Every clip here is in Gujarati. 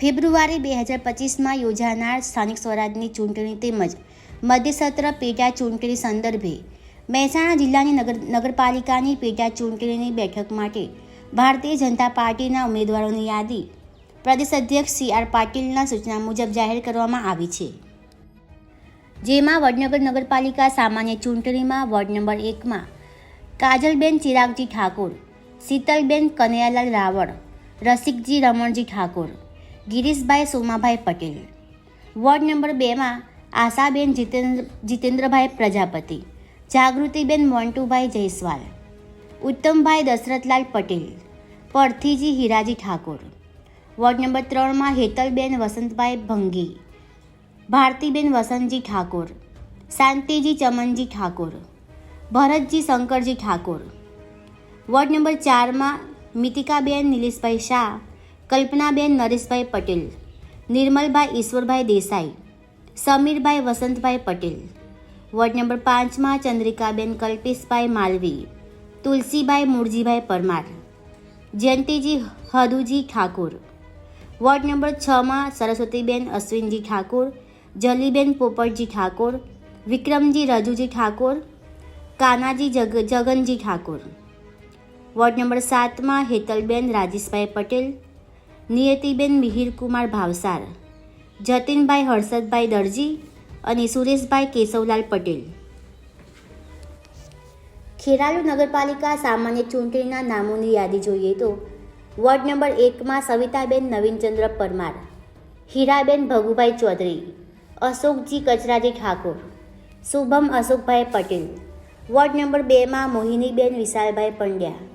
ફેબ્રુઆરી 2025માં યોજાનાર સ્થાનિક સ્વરાજની ચૂંટણી તેમજ મધ્યસત્ર પેટા ચૂંટણી સંદર્ભે મહેસાણા જિલ્લાની નગરપાલિકાની પેટા ચૂંટણીની બેઠક માટે ભારતીય જનતા પાર્ટીના ઉમેદવારોની યાદી પ્રદેશ અધ્યક્ષ CR પાટીલના સૂચના મુજબ જાહેર કરવામાં આવી છે. જેમાં વડનગર નગરપાલિકા સામાન્ય ચૂંટણીમાં વોર્ડ નંબર 1માં કાજલબેન ચિરાગજી ઠાકોર, શીતલબેન કનૈયાલાલ રાવળ, રસિકજી રમણજી ઠાકોર, ગિરીશભાઈ સોમાભાઈ પટેલ. વોર્ડ નંબર 2માં આશાબેન જીતેન્દ્રભાઈ પ્રજાપતિ, જાગૃતિબેન મોન્ટુભાઈ જયસ્વાલ, ઉત્તમભાઈ દશરથલાલ પટેલ, પરથીજી હીરાજી ઠાકોર. વોર્ડ નંબર 3માં હેતલબેન વસંતભાઈ ભંગી, ભારતીબેન વસંતજી ઠાકોર, શાંતિજી ચમનજી ઠાકોર, ભરતજી શંકરજી ઠાકોર. વોર્ડ નંબર 4માં મિતિકાબેન નિલેશભાઈ શાહ, કલ્પનાબેન નરેશભાઈ પટેલ, નિર્મલભાઈ ઈશ્વરભાઈ દેસાઈ, સમીરભાઈ વસંતભાઈ પટેલ. વોર્ડ નંબર 5માં ચંદ્રિકાબેન કલ્પેશભાઈ માલવી, Tulsibhai Muljibhai Parmar, Jayantiji હદુજી Thakor. Ward number 6માં Saraswatiben અશ્વિનજી Thakor, જલીબેન Popatji Thakor, Vikramji રજુજી Thakor, Kanaji જગનજી Thakor. Ward number 7માં Hetalben Rajeshbhai Patel, નિયતિબેન મિહિરકુમાર Bhavsar, જતીનભાઈ હર્ષદભાઈ દરજી અને સુરેશભાઈ કેશવલાલ પટેલ. ખેરાલુ નગરપાલિકા સામાન્ય ચૂંટણીના નામોની યાદી જોઈએ તો વોર્ડ નંબર 1માં સવિતાબેન નવીનચંદ્ર પરમાર, હીરાબેન ભગુભાઈ ચૌધરી, અશોકજી કચરાજી ઠાકોર, શુભમ અશોકભાઈ પટેલ. વોર્ડ નંબર 2માં મોહિનીબેન વિશાલભાઈ પંડ્યા,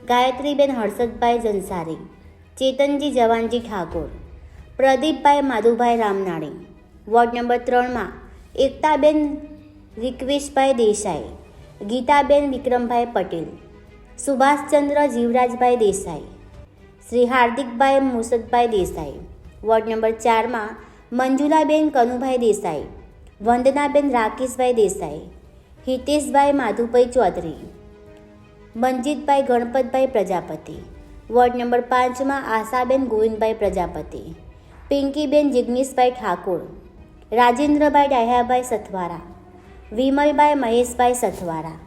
ગાયત્રીબેન હર્ષદભાઈ જંસારી, ચેતનજી જવાનજી ઠાકોર, પ્રદીપભાઈ માધુભાઈ રામનાણી. વોર્ડ નંબર 3માં એકતાબેન રિક્વેશભાઈ દેસાઈ, ગીતાબેન વિક્રમભાઈ પટેલ, સુભાષચંદ્ર જીવરાજભાઈ દેસાઈ, શ્રી હાર્દિકભાઈ મુર્શદભાઈ દેસાઈ. વોર્ડ નંબર 4માં મંજુલાબેન કનુભાઈ દેસાઈ, વંદનાબેન રાકેશભાઈ દેસાઈ, હિતેશભાઈ માધુભાઈ ચૌધરી, મંજીતભાઈ ગણપતભાઈ પ્રજાપતિ. વોર્ડ નંબર 5માં આશાબેન ગોવિંદભાઈ પ્રજાપતિ, પિંકીબેન જિગ્નેશભાઈ ઠાકોર, રાજેન્દ્રભાઈ ડાહ્યાભાઈ સથવારા, વિમલભાઈ મહેશભાઈ સથવારા.